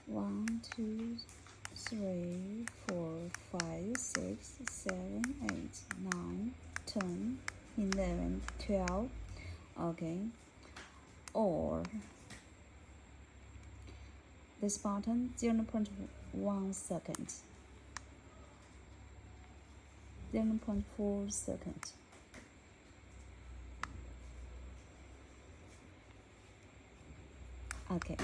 1, 2, 3, 4, 5, 6, 7, 8, 9, 10, 11, 12. Okay. Or this button 0.1 second, 0.4 second. Okay.